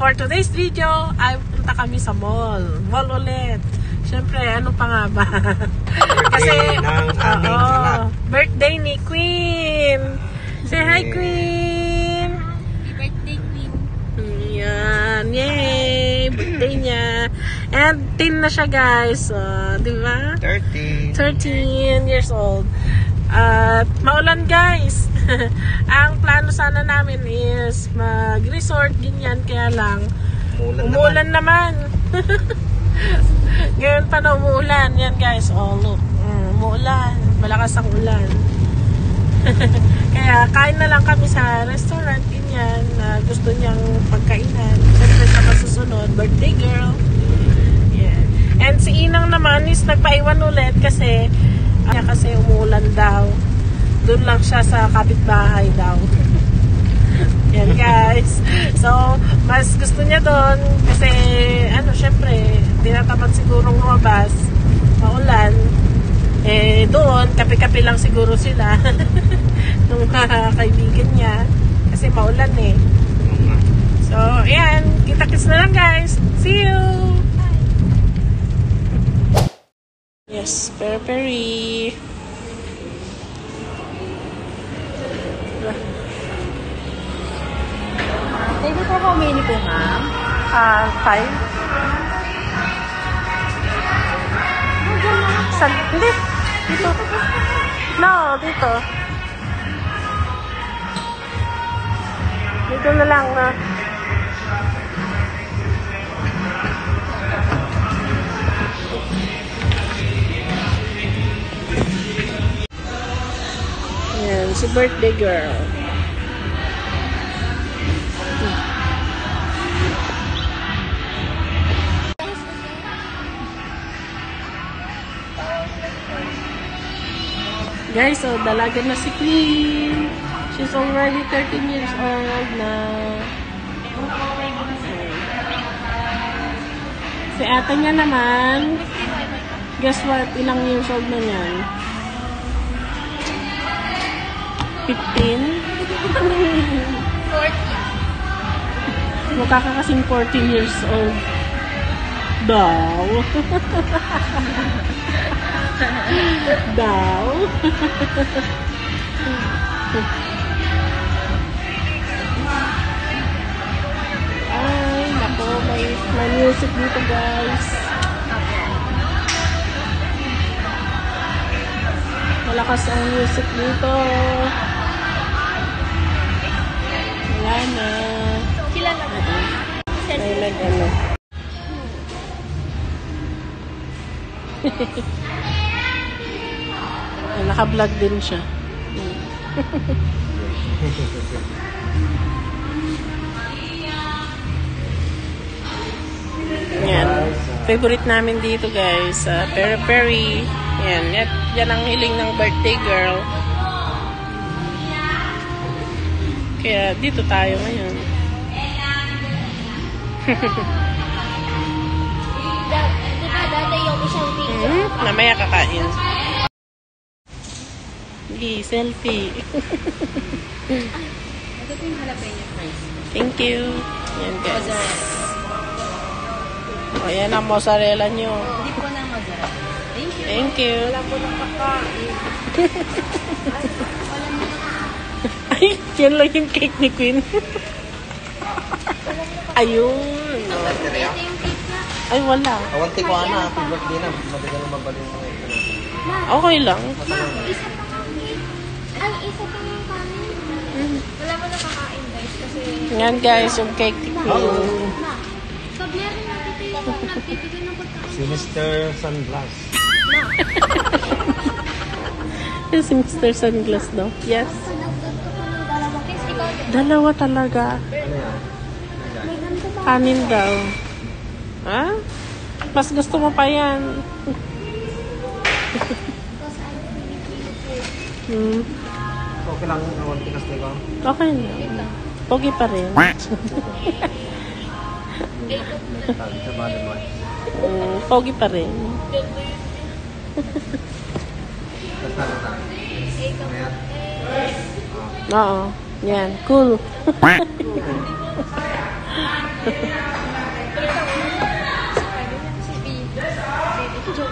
for today's video, ay punta kami sa mall. Mall ulit. Siyempre, ano pa nga ba? Kasi, birthday ni Queen. Say hi, Queen. Happy birthday, Queen. Yan. Yay! Birthday niya. And 10 na siya, guys. Di ba? 13 years old. At maulan, guys. Ang plano sana namin is mag-resort, ganyan. Kaya lang, umuulan naman. Ngayon pa na umuulan. Yan, guys. Oh, look. Umuulan. Malakas ang ulan. Kaya kain na lang kami sa restaurant, ganyan. Gusto niyang pagkainan. Siyempre sa masusunod, birthday girl. Yeah. And si Inang naman is nagpaiwan ulit kasi umuulan daw. Doon lang siya sa kapitbahay daw. Yan, guys. So, mas gusto niya doon kasi syempre, tinatamad sigurong lumabas. Maulan. Doon, kape-kape lang siguro sila. Nung kaibigan niya. Kasi maulan eh. So, ayan. Kita-kits na lang, guys. See you! Yes, peri-peri. Pwede po how many po, ma'am? 5. Hindi. Dito. No, dito. Dito na lang na. Yan, si birthday girl. Guys, so dalaga na si Queen. She's already 13 years old na. Si ate niya naman, guess what? Ilang years old na niyan? 15? 14. Mukha ka kasing 14 years old. Daw. Daw. Ay, nako, may music dito, guys. Malakas ang music dito. Wala na. Sila na ba? May nag-ano. Naka-vlog din siya. Yan. Favorite namin dito, guys. Peri-peri. Yan ang hiling ng birthday girl. Kaya dito tayo ngayon. Dati yung isang picture. Namaya kakain. Selfie. Ito po yung jalapeno fries. Thank you. Yan, guys. O, yan ang mozzarella nyo. Hindi po na mozzarella. Thank you. Thank you. Wala po ng kakain. Ay, yan lang yung cake ni Queen. Ayun. Ito yung cake na. Ay, wala. Awanti ko, Ana. Happy birthday na. Madagal na mabalin mo. Okay lang. Isa pa kami. Ay, isa pa yung kanin. Wala po na kakain, guys. Kasi... Yan, guys, yung cake ni Queen. So, meron nagbibigay ng pagkain. Si Mr. Sunglass. Yan si Mr. Sunglass daw. Yes. Dalawa talaga. Kanin daw. Ha? Mas gusto mo pa yan. Okay lang, awanti kas diba? Okay na. Pogi pa rin. Pogi pa rin. Oo. Yan. Cool. Si B. Baby, joke.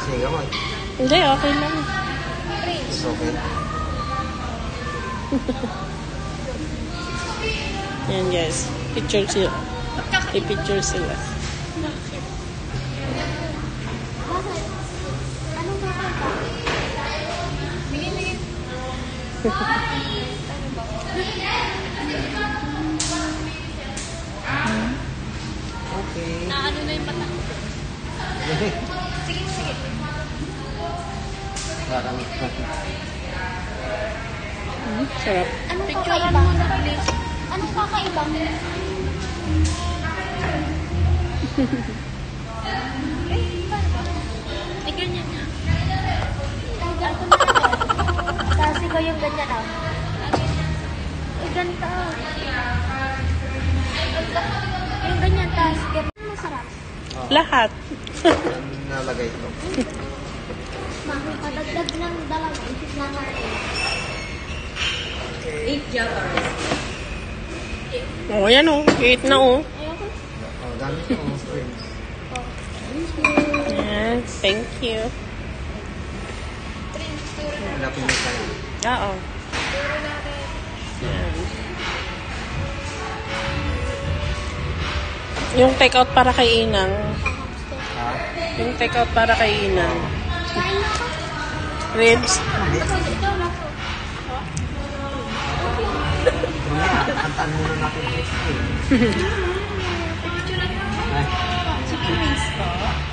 Sige mo. Hindi, okay lang. It's okay. Yan guys. Picture sila. I-picture sila. Bakit? Anong kakanta? Bigyan. Okay. Naano na yung mata ko. Sige. Parang Sarap. Anong kakaiba? Anong kakaiba? Ay, ganyan na. Tapos ikaw yung ganyan ah. Ay, ganito. Yung ganyan, tapos ganyan. Masarap. Lahat. nalagay ito. Makakadagdag ng dalawa. Isip na natin. 8 jars. Oh, yan oh. 8 na oh. Ayoko. Oh, gamit ko ang springs. Yan. Thank you. Hanapin mo tayo. Oo. Yan. Yung take out para kay Inang. Ha? Yung take out para kay Inang. Kain na ka. Ribs. Hindi. Ito na ko. Mamaya, kantaan muna natin yung spring. Ay.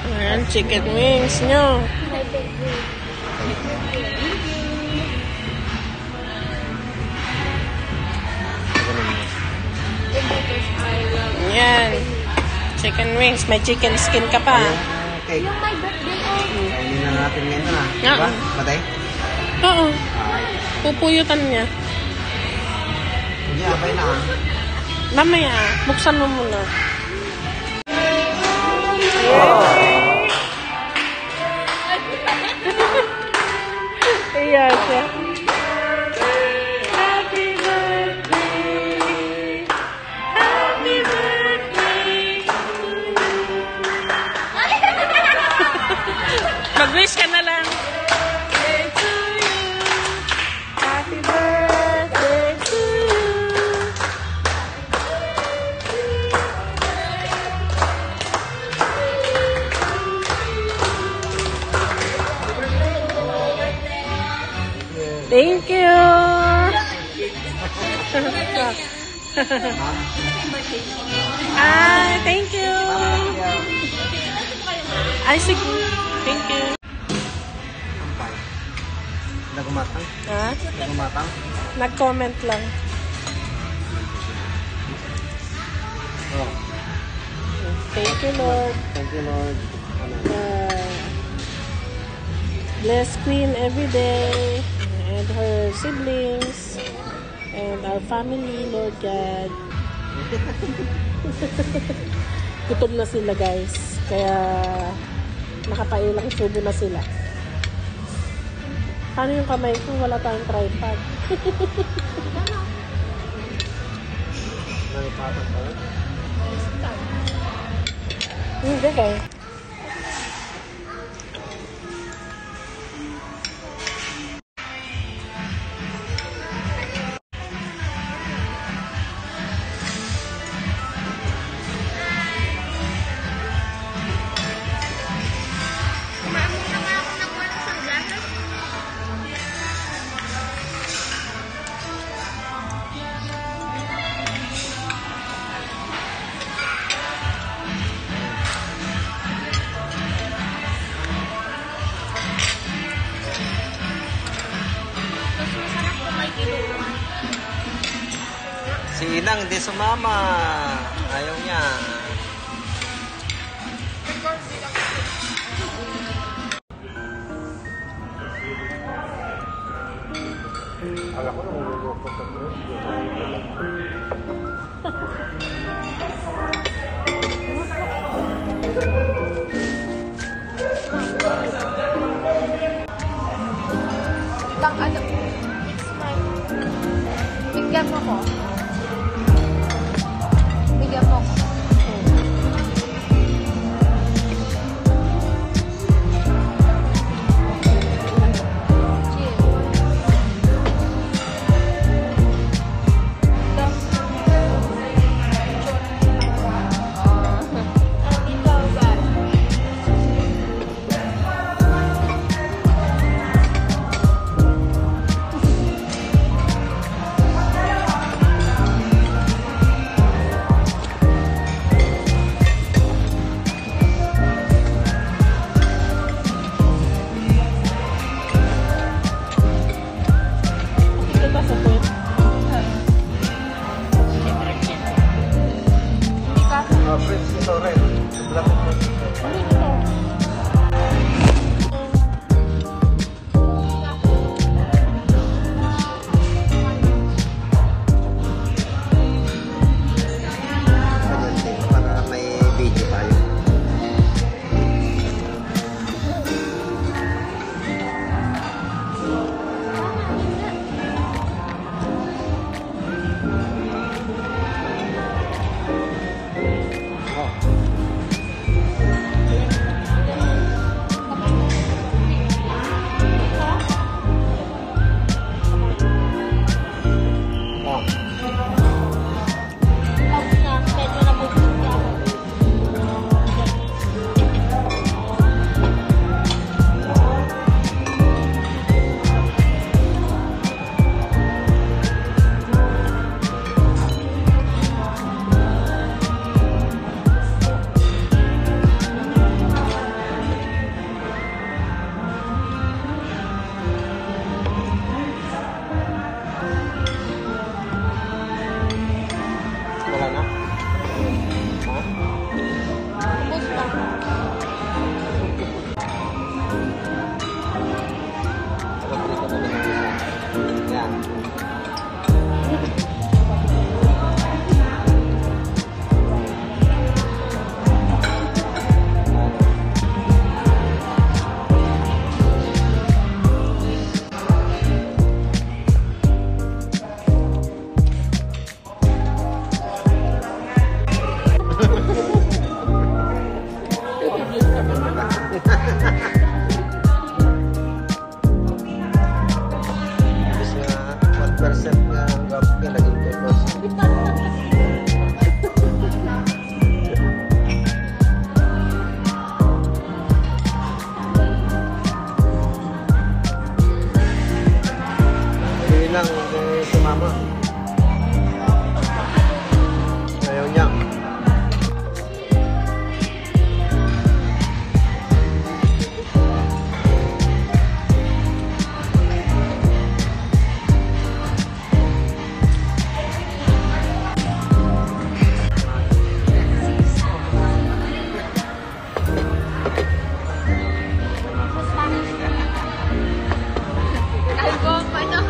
Ayan, chicken wings nyo. May baby. Ganun mo. Ayan. Chicken wings. May chicken skin ka pa. Okay. Yung my birthday oh. Kainin na natin ngayon na. Yeah. Diba? Batay? Oo. Ay. Pupuyutan niya. Hindi, abay na. Mamaya, buksan mo muna. Ayan siya. Happy birthday. Happy birthday. Mag-wish ka na lang. To you. Happy birthday to you. Thank you. Ay, thank you. Ay, sige. Thank you. Ampay. Nagumatang? Ha? Nagumatang? Nag-comment lang. Oh. Thank you, Lord. Thank you, Lord. Ano? Bless Queen every day and her siblings and our family, Lord God. Gutom na sila, guys. Kaya nakapailang subo na sila. Paano yung kamay ko? Wala tayong tripod. Nalipatan pa rin? Hindi, guys. Maamuna nga ako ng walang sunglasses. Mas masarap kung may kinuha. Si Inang, di sumama. Ayaw niya. Alam ko na magulukot sa Pang ano? It's my... Bigyan mo ko. Bigyan mo ko. Prince ito rin. Black and white. Para may video tayo. Wala na? Ha? Ubus pa. Pag-update ko na lang isa. Yan. Tapos nga, 1% nga ang gap niya, naging 2%. Hindi lang, sumama. Ayaw niya. Ay, bomba na.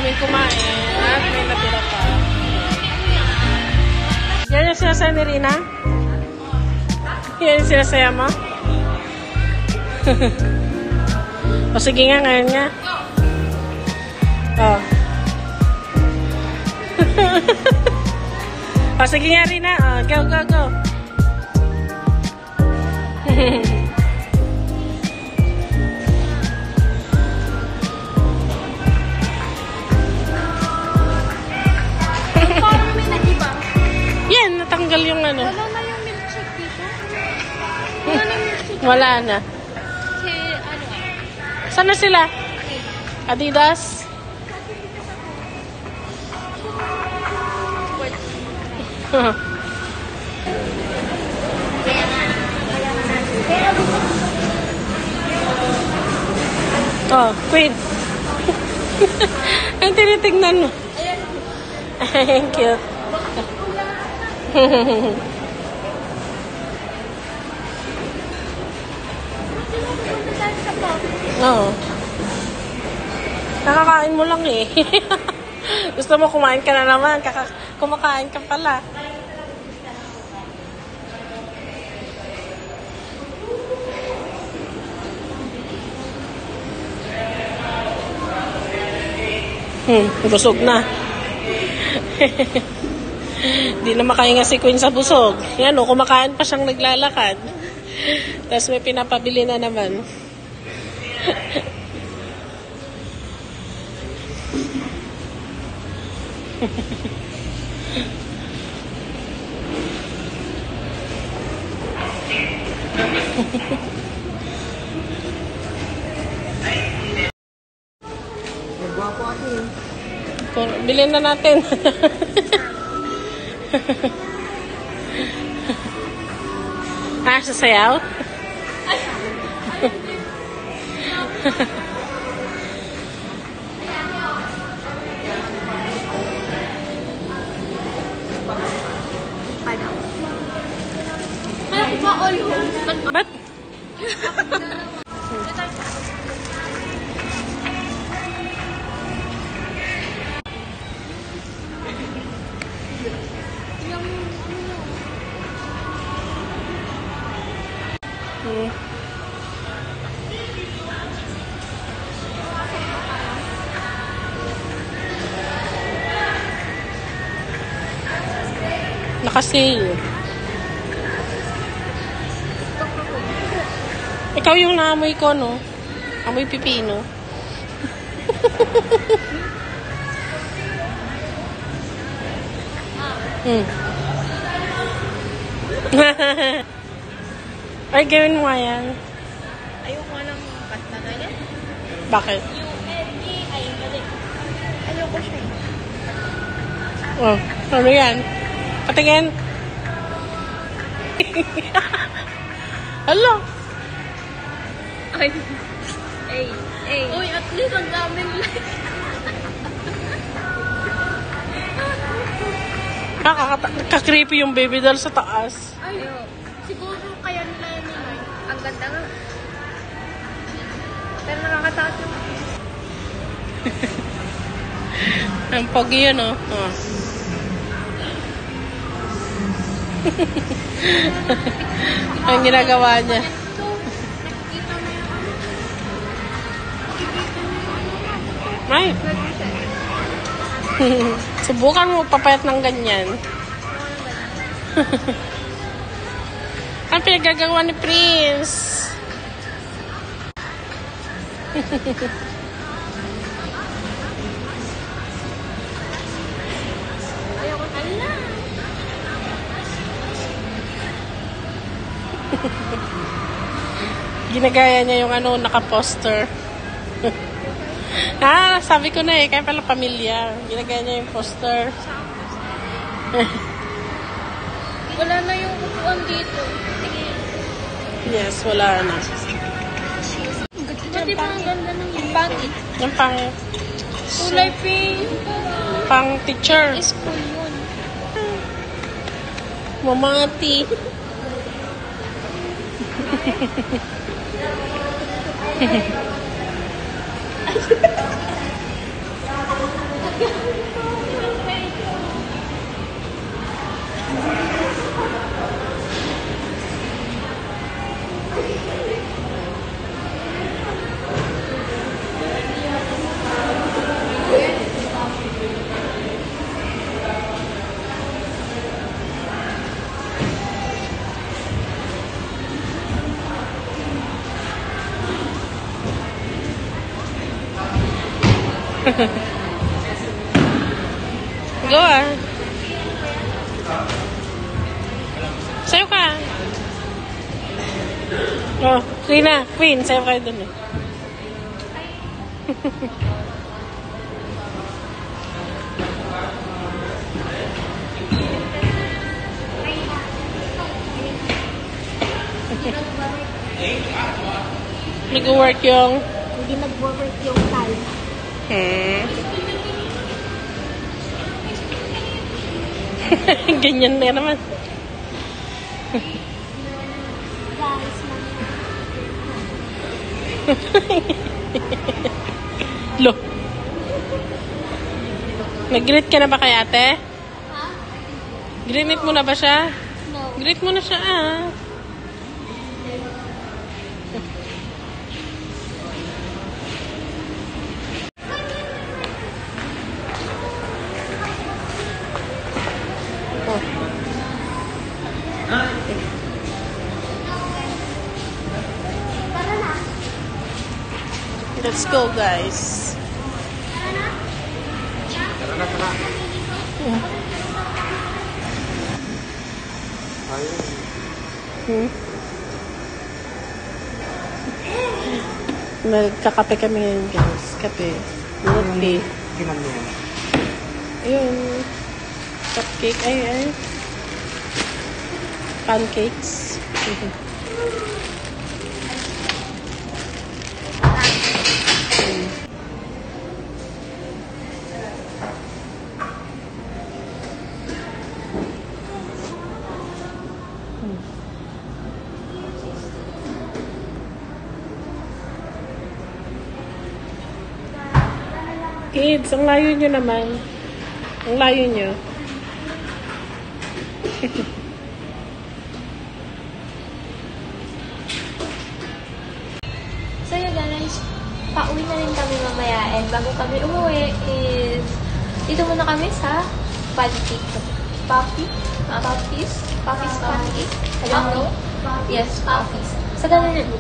kaming kumain at may natira pa. Yan yung sinasaya ni Rina? Yan yung sinasaya mo? O sige nga, ngayon nga. Oh. O sige nga, Rina. Oh, go, go, go. Parang may nag-iba. Yan, natanggal yung ano. Wala na yung milkshake dito. Wala na yung milkshake. Wala na. Si, ano Saan na sila? Adidas? Oh, Queen. Ang tinitignan mo. Ang cute. Oo. Nakakain mo lang eh. Gusto mo kumain ka na naman. Kumakain ka pala. Busog na. Di na makahinga si Queen sa busog. Yan o, kumakain pa siyang naglalakad. Tapos may pinapabili na naman. Nagwapo ako eh. Bilhin na natin. Sasayaw? Ba't? Naka-sale. Ikaw yung naamoy ko, no? Amoy pipino. Ay, gawin mo nga yan. Ayoko ng pasta na yan. Bakit? ay mali. Ayoko siya. Oh, ano yan? Patingin. Hello. Ay. Uy, at least ang daming like. Nakaka-creepy yung baby doll sa taas. Ay, siguro kaya nila yan nila. Ang ganda nga. Pero nakakatakot yung... Ang pogi yun, oh. Oh. Ang ginagawa niya. Ito, nakikita na yung ano. Ay. Subukan mo papayat ng ganyan. Ang pinagagawa ni Prince. Ayoko na. Ginagaya niya yung ano, naka-poster. Sabi ko na eh, kaya pala pamilya. Ginagaya niya yung poster. Wala na yung upuan dito. Yes, wala na. Pati ba ang ganda ng yung pangit? Yung pang Kulay pink. pang teacher. School yun. Mamati. Go ah. Sayo ka. Oh, sige na. Queen, sayo kayo dun eh. Nag-work yung... Hindi nag-work yung tile. Ganyan na naman. Guys, Lo. Nag-greet ka na ba kay ate? ha? Greet mo na ba siya? No. Greet mo na siya ah. Tara na. Let's go, guys. Tara na, tara. Ayun. Nagkakape kami ngayon, guys. Kape. Milk Kinan mo yan. Ayun. Cupcake. Ay. Pancakes. Kids, ang layo nyo naman. Ang layo nyo. So yun guys, pauwi na rin kami mamaya and bago kami umuwi is dito muna kami sa pancake. Puffy's pancake. I don't know. Yes, Puffy's. So ganun yun.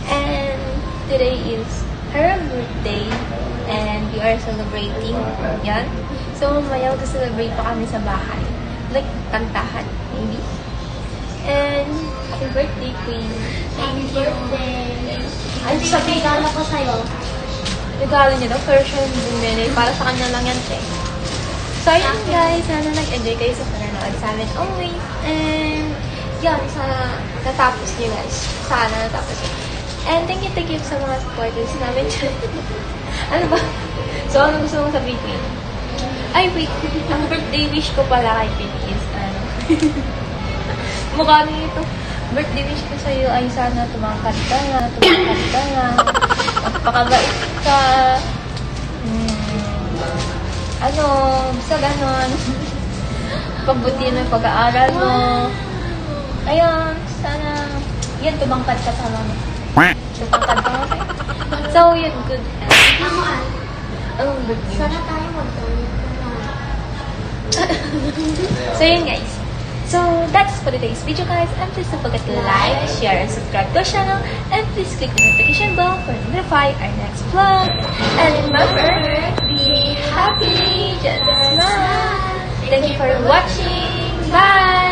And today is her birthday and we are celebrating. Yan. So mamaya mag-celebrate pa kami sa bahay. Like, kantahan, maybe. And happy birthday, Queen. Happy birthday. Ano sabi regalo ko sa'yo? Regalo niya daw, pero siya hindi bumili. Para sa kanya lang yan, te. So, ayun guys. Sana nag-enjoy kayo sa panonood sa amin always. And, yan. Sana natapos niyo guys. Sana natapos niyo. And thank you sa mga supporters namin. Ano ba? So, ano gusto mong sabihin, Queen? Ay, wait. Ang birthday wish ko pala kay Queen is, ano? Mukha niyo ito. Birthday wish ko sa'yo ay sana tumangkad ka nga, magpakabait ka, basta ganon. Pagbutihan mo yung pag-aaral mo. Ayun, sana, yan, tumangkad ka sa mama. Tumangkad ka kasi. So, yun, good. Anong birthday wish? Sana tayo mag-donate na. So, yun guys. So, that's for today's video guys. And please don't forget to like, share, and subscribe to our channel. And please click the notification bell for notify our next vlog. And remember, be happy, just smile. Thank you for watching. Bye!